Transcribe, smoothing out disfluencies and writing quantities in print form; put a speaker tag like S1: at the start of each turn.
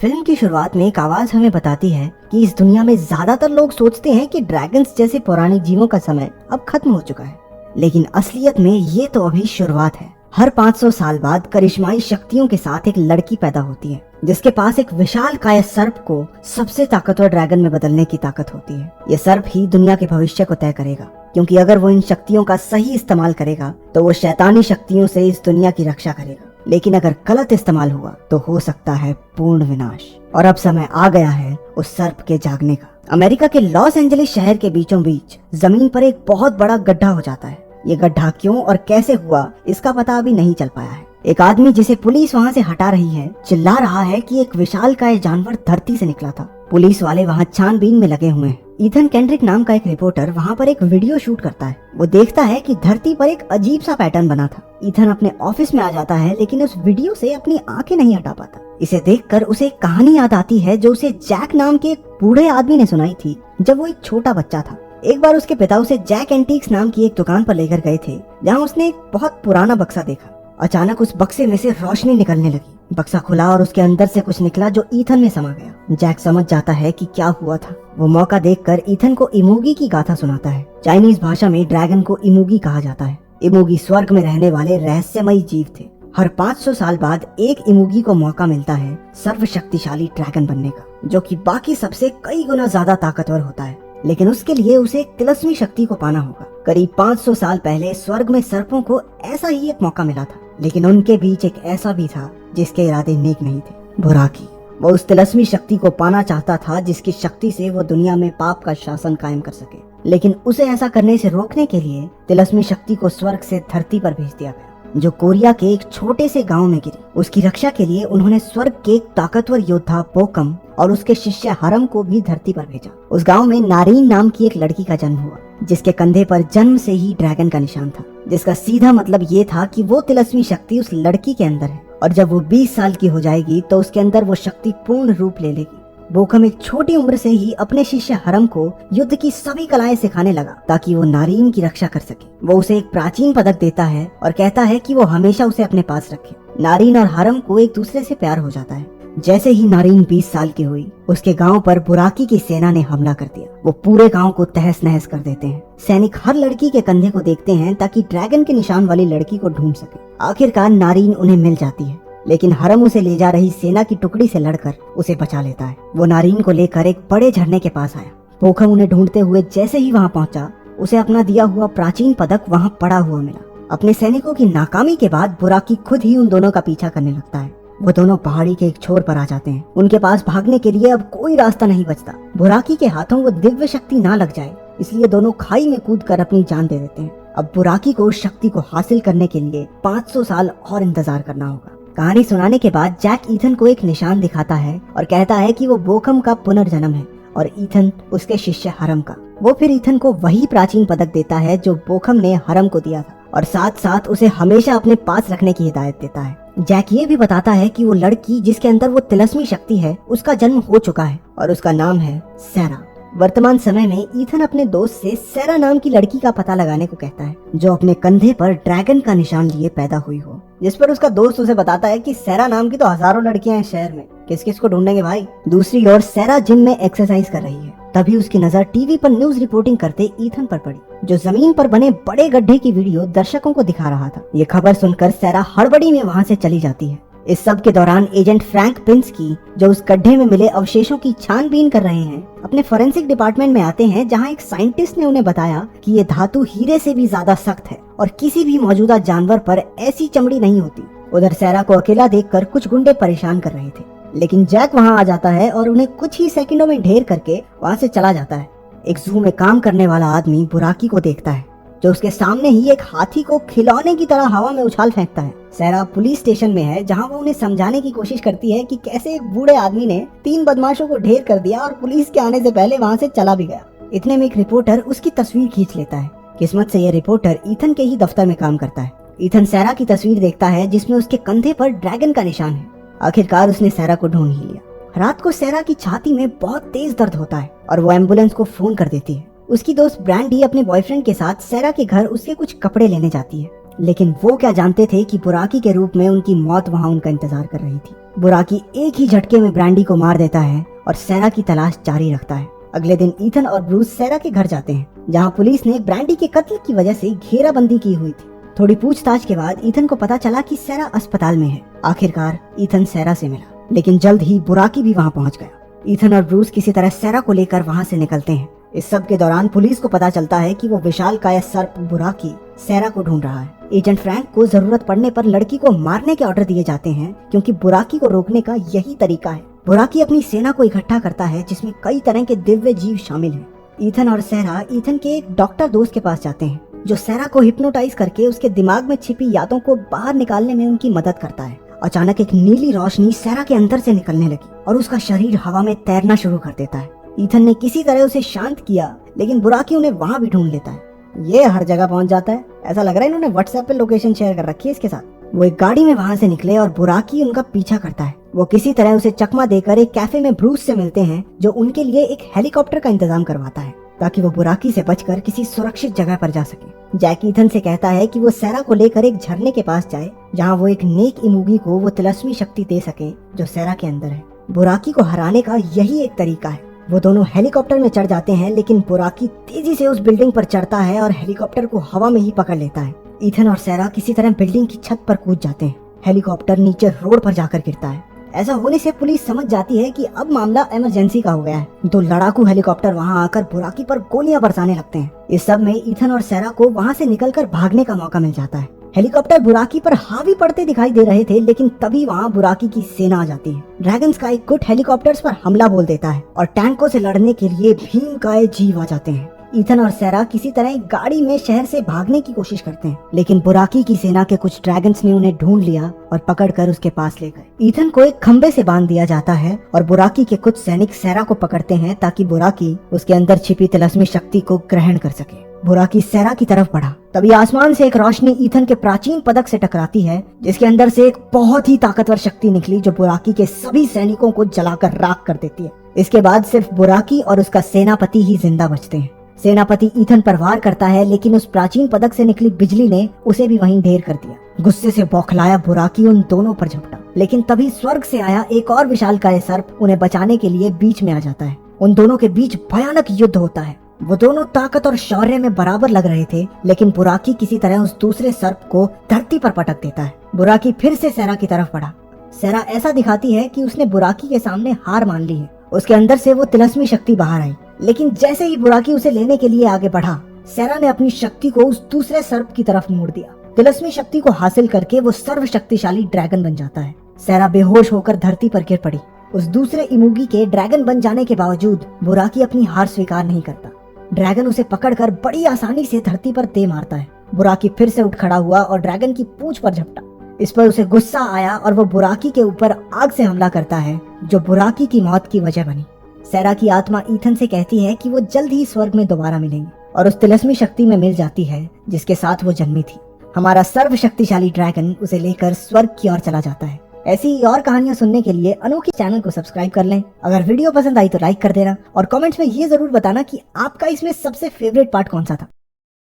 S1: Film की शुरुआत में एक आवाज हमें बताती है कि इस दुनिया में ज्यादातर लोग सोचते हैं कि ड्रैगन्स जैसे पौराणिक जीवों का समय अब खत्म हो चुका है, लेकिन असलियत में ये तो अभी शुरुआत है। हर 500 साल बाद करिश्माई शक्तियों के साथ एक लड़की पैदा होती है जिसके पास एक विशाल काय सर्प को सबसे ताकतवर ड्रैगन में बदलने की ताकत होती है। ये सर्प ही दुनिया के भविष्य को तय करेगा, क्योंकि अगर वो इन शक्तियों का सही इस्तेमाल करेगा तो वो शैतानी शक्तियों से इस दुनिया की रक्षा करेगा, लेकिन अगर गलत इस्तेमाल हुआ तो हो सकता है पूर्ण विनाश। और अब समय आ गया है उस सर्प के जागने का। अमेरिका के लॉस एंजलिस शहर के बीचों बीच जमीन पर एक बहुत बड़ा गड्ढा हो जाता है। ये गड्ढा क्यों और कैसे हुआ इसका पता अभी नहीं चल पाया है। एक आदमी जिसे पुलिस वहाँ से हटा रही है चिल्ला रहा है कि एक विशालकाय जानवर धरती से निकला था। पुलिस वाले वहाँ छानबीन में लगे हुए हैं। ईथन केंड्रिक नाम का एक रिपोर्टर वहाँ पर एक वीडियो शूट करता है। वो देखता है कि धरती पर एक अजीब सा पैटर्न बना था। ईथन अपने ऑफिस में आ जाता है, लेकिन उस वीडियो से अपनी आंखें नहीं हटा पाता। इसे देखकर उसे एक कहानी याद आती है जो उसे जैक नाम के एक बूढ़े आदमी ने सुनाई थी जब वो एक छोटा बच्चा था। एक बार उसके पिता उसे जैक एंटीक्स नाम की एक दुकान पर लेकर गए थे, जहाँ उसने एक बहुत पुराना बक्सा देखा। अचानक उस बक्से में से रोशनी निकलने लगी। बक्सा खुला और उसके अंदर से कुछ निकला जो ईथन में समा गया। जैक समझ जाता है कि क्या हुआ था। वो मौका देखकर ईथन को इमोगी की गाथा सुनाता है। चाइनीज भाषा में ड्रैगन को इमोगी कहा जाता है। इमोगी स्वर्ग में रहने वाले रहस्यमयी जीव थे। हर 500 साल बाद एक इमोगी को मौका मिलता है सर्वशक्तिशाली ड्रैगन बनने का, जो कि बाकी सबसे कई गुना ज्यादा ताकतवर होता है, लेकिन उसके लिए उसे एक तिलस्मी शक्ति को पाना होगा। करीब 500 साल पहले स्वर्ग में सर्पों को ऐसा ही एक मौका मिला था, लेकिन उनके बीच एक ऐसा भी था जिसके इरादे नेक नहीं थे, बुराकी। वो उस तिलस्मी शक्ति को पाना चाहता था जिसकी शक्ति से वो दुनिया में पाप का शासन कायम कर सके, लेकिन उसे ऐसा करने से रोकने के लिए तिलस्मी शक्ति को स्वर्ग से धरती पर भेज दिया गया, जो कोरिया के एक छोटे से गांव में गिरी। उसकी रक्षा के लिए उन्होंने स्वर्ग के एक ताकतवर योद्धा बोकम और उसके शिष्य हरम को भी धरती पर भेजा। उस गांव में नारीन नाम की एक लड़की का जन्म हुआ, जिसके कंधे पर जन्म से ही ड्रैगन का निशान था, जिसका सीधा मतलब ये था कि वो तिलस्मी शक्ति उस लड़की के अंदर है, और जब वो 20 साल की हो जाएगी तो उसके अंदर वो शक्ति पूर्ण रूप ले लेगी। बोकम एक छोटी उम्र से ही अपने शिष्य हरम को युद्ध की सभी कलाएं सिखाने लगा ताकि वो नारीन की रक्षा कर सके। वो उसे एक प्राचीन पदक देता है और कहता है कि वो हमेशा उसे अपने पास रखे। नारीन और हरम को एक दूसरे से प्यार हो जाता है। जैसे ही नारीन 20 साल की हुई, उसके गांव पर बुराकी की सेना ने हमला कर दिया। वो पूरे गांव को तहस नहस कर देते हैं। सैनिक हर लड़की के कंधे को देखते हैं ताकि ड्रैगन के निशान वाली लड़की को ढूंढ सके। आखिरकार नारीन उन्हें मिल जाती है, लेकिन हरम उसे ले जा रही सेना की टुकड़ी से लड़कर उसे बचा लेता है। वो नारीन को लेकर एक बड़े झरने के पास आया। बोकम उन्हें ढूंढते हुए जैसे ही वहाँ पहुँचा, उसे अपना दिया हुआ प्राचीन पदक वहाँ पड़ा हुआ मिला। अपने सैनिकों की नाकामी के बाद बुराकी खुद ही उन दोनों का पीछा करने लगता है। वो दोनों पहाड़ी के एक छोर पर आ जाते हैं। उनके पास भागने के लिए अब कोई रास्ता नहीं बचता। बुराकी के हाथों वो दिव्य शक्ति ना लग जाए, इसलिए दोनों खाई में कूदकर अपनी जान दे देते हैं। अब बुराकी को उस शक्ति को हासिल करने के लिए 500 साल और इंतजार करना होगा। कहानी सुनाने के बाद जैक ईथन को एक निशान दिखाता है और कहता है कि वो बोकम का पुनर्जन्म है और ईथन उसके शिष्य हरम का। वो फिर ईथन को वही प्राचीन पदक देता है जो बोकम ने हरम को दिया था, और साथ साथ उसे हमेशा अपने पास रखने की हिदायत देता है। जैक ये भी बताता है कि वो लड़की जिसके अंदर वो तिलस्मी शक्ति है, उसका जन्म हो चुका है और उसका नाम है सैरा। वर्तमान समय में ईथन अपने दोस्त से सैरा नाम की लड़की का पता लगाने को कहता है, जो अपने कंधे पर ड्रैगन का निशान लिए पैदा हुई हो। जिस पर उसका दोस्त उसे बताता है कि सैरा नाम की तो हजारों लड़कियां हैं शहर में, किस किस को ढूंढेंगे भाई। दूसरी ओर सैरा जिम में एक्सरसाइज कर रही है। तभी उसकी नजर टीवी पर न्यूज रिपोर्टिंग करते ईथन पर पड़ी, जो जमीन पर बने बड़े गड्ढे की वीडियो दर्शकों को दिखा रहा था। ये खबर सुनकर सैरा हड़बड़ी में वहाँ से चली जाती है। इस सब के दौरान एजेंट फ्रैंक पिंस्की, जो उस गड्ढे में मिले अवशेषों की छानबीन कर रहे हैं, अपने फोरेंसिक डिपार्टमेंट में आते हैं, जहां एक साइंटिस्ट ने उन्हें बताया कि ये धातु हीरे से भी ज्यादा सख्त है और किसी भी मौजूदा जानवर पर ऐसी चमड़ी नहीं होती। उधर सैरा को अकेला देखकर कुछ गुंडे परेशान कर रहे थे, लेकिन जैक वहां आ जाता है और उन्हें कुछ ही सेकंडों में ढेर करके वहां से चला जाता है। एक जू में काम करने वाला आदमी बुराकी को देखता है, जो उसके सामने ही एक हाथी को खिलौने की तरह हवा में उछाल फेंकता है। सैरा पुलिस स्टेशन में है, जहां वो उन्हें समझाने की कोशिश करती है कि कैसे एक बूढ़े आदमी ने 3 बदमाशों को ढेर कर दिया और पुलिस के आने से पहले वहां से चला भी गया। इतने में एक रिपोर्टर उसकी तस्वीर खींच लेता है। किस्मत से यह रिपोर्टर ईथन के ही दफ्तर में काम करता है। ईथन सैरा की तस्वीर देखता है, जिसमें उसके कंधे पर ड्रैगन का निशान है। आखिरकार उसने सैरा को ढूंढ ही लिया। रात को सैरा की छाती में बहुत तेज दर्द होता है और वो एम्बुलेंस को फोन कर देती है। उसकी दोस्त ब्रांडी अपने बॉयफ्रेंड के साथ सैरा के घर उसके कुछ कपड़े लेने जाती है, लेकिन वो क्या जानते थे कि बुराकी के रूप में उनकी मौत वहाँ उनका इंतजार कर रही थी। बुराकी एक ही झटके में ब्रैंडी को मार देता है और सैरा की तलाश जारी रखता है। अगले दिन ईथन और ब्रूस सैरा के घर जाते हैं, जहाँ पुलिस ने ब्रैंडी के कत्ल की वजह से घेराबंदी की हुई थी। थोड़ी पूछताछ के बाद ईथन को पता चला कि सैरा अस्पताल में है। आखिरकार ईथन सैरा से मिला, लेकिन जल्द ही बुराकी भी वहाँ पहुँच गया। ईथन और ब्रूस किसी तरह सैरा को लेकर वहाँ से निकलते हैं। इस सब के दौरान पुलिस को पता चलता है कि वो विशालकाय सर्प बुराकी सैरा को ढूंढ रहा है। एजेंट फ्रैंक को जरूरत पड़ने पर लड़की को मारने के ऑर्डर दिए जाते हैं, क्योंकि बुराकी को रोकने का यही तरीका है। बुराकी अपनी सेना को इकट्ठा करता है, जिसमें कई तरह के दिव्य जीव शामिल हैं। ईथन और सैरा ईथन के एक डॉक्टर दोस्त के पास जाते हैं, जो सैरा को हिप्नोटाइज करके उसके दिमाग में छिपी यादों को बाहर निकालने में उनकी मदद करता है। अचानक एक नीली रोशनी सैरा के अंदर से निकलने लगी और उसका शरीर हवा में तैरना शुरू कर देता है। ईथन ने किसी तरह उसे शांत किया, लेकिन बुराकी उन्हें वहाँ भी ढूंढ लेता है। ये हर जगह पहुंच जाता है। ऐसा लग रहा है इन्होंने व्हाट्सएप पे लोकेशन शेयर कर रखी है इसके साथ। वो एक गाड़ी में वहाँ से निकले और बुराकी उनका पीछा करता है। वो किसी तरह उसे चकमा देकर एक कैफे में ब्रूस से मिलते हैं, जो उनके लिए एक हेलीकॉप्टर का इंतजाम करवाता है, ताकि वो बुराकी से बचकर किसी सुरक्षित जगह पर जा सके। जैक ईथन से कहता है कि वो सैरा को लेकर एक झरने के पास जाए, जहाँ वो एक नेक इमूगी को वो तिलस्मी शक्ति दे सके जो सैरा के अंदर है। बुराकी को हराने का यही एक तरीका है। वो दोनों हेलीकॉप्टर में चढ़ जाते हैं, लेकिन बुराकी तेजी से उस बिल्डिंग पर चढ़ता है और हेलीकॉप्टर को हवा में ही पकड़ लेता है। ईथन और सैरा किसी तरह बिल्डिंग की छत पर कूद जाते हैं। हेलीकॉप्टर नीचे रोड पर जाकर गिरता है। ऐसा होने से पुलिस समझ जाती है कि अब मामला इमरजेंसी का हो गया है। तो लड़ाकू हेलीकॉप्टर वहां आकर बुराकी पर गोलियां बरसाने लगते हैं। इस सब में ईथन और सैरा को वहां से निकलकर भागने का मौका मिल जाता है। हेलीकॉप्टर बुराकी पर हावी पड़ते दिखाई दे रहे थे, लेकिन तभी वहाँ बुराकी की सेना आ जाती है। ड्रैगन स्काई गुट हेलीकॉप्टर्स पर हमला बोल देता है और टैंकों से लड़ने के लिए भीमकाय जीव आ जाते हैं। ईथन और सैरा किसी तरह गाड़ी में शहर से भागने की कोशिश करते हैं, लेकिन बुराकी की सेना के कुछ ड्रैगन्स ने उन्हें ढूंढ लिया और पकड़कर उसके पास ले गए। ईथन को एक खंबे से बांध दिया जाता है और बुराकी के कुछ सैनिक सैरा को पकड़ते हैं, ताकि बुराकी उसके अंदर छिपी तिलस्मी शक्ति को ग्रहण कर सके। बुराकी सैरा की तरफ बढ़ा, तभी आसमान से एक रोशनी ईथन के प्राचीन पदक से टकराती है, जिसके अंदर से एक बहुत ही ताकतवर शक्ति निकली, जो बुराकी के सभी सैनिकों को जलाकर राख कर देती है। इसके बाद सिर्फ बुराकी और उसका सेनापति ही जिंदा बचते हैं। सेनापति ईथन पर वार करता है, लेकिन उस प्राचीन पदक से निकली बिजली ने उसे भी वहीं ढेर कर दिया। गुस्से से बौखलाया बुराकी उन दोनों पर झपटा, लेकिन तभी स्वर्ग से आया एक और विशालकाय सर्प उन्हें बचाने के लिए बीच में आ जाता है। उन दोनों के बीच भयानक युद्ध होता है। वो दोनों ताकत और शौर्य में बराबर लग रहे थे, लेकिन बुराकी किसी तरह उस दूसरे सर्प को धरती पर पटक देता है। बुराकी फिर से सैरा की तरफ बढ़ा। सैरा ऐसा दिखाती है कि उसने बुराकी के सामने हार मान ली है। उसके अंदर से वो तिलस्मी शक्ति बाहर आई, लेकिन जैसे ही बुराकी उसे लेने के लिए आगे बढ़ा, सैरा ने अपनी शक्ति को उस दूसरे सर्प की तरफ मोड़ दिया। तिलस्मी शक्ति को हासिल करके वो सर्वशक्तिशाली ड्रैगन बन जाता है। सैरा बेहोश होकर धरती पर गिर पड़ी। उस दूसरे इमूगी के ड्रैगन बन जाने के बावजूद बुराकी अपनी हार स्वीकार नहीं करता। ड्रैगन उसे पकड़कर बड़ी आसानी से धरती पर दे मारता है। बुराकी फिर से उठ खड़ा हुआ और ड्रैगन की पूंछ पर झपटा। इस पर उसे गुस्सा आया और वो बुराकी के ऊपर आग से हमला करता है, जो बुराकी की मौत की वजह बनी। सैरा की आत्मा ईथन से कहती है कि वो जल्द ही स्वर्ग में दोबारा मिलेंगे और उस तिलस्मी शक्ति में मिल जाती है जिसके साथ वो जन्मी थी। हमारा सर्वशक्तिशाली ड्रैगन उसे लेकर स्वर्ग की ओर चला जाता है। ऐसी ही और कहानियां सुनने के लिए अनोखी चैनल को सब्सक्राइब कर लें। अगर वीडियो पसंद आई तो लाइक कर देना और कमेंट्स में ये जरूर बताना कि आपका इसमें सबसे फेवरेट पार्ट कौन सा था।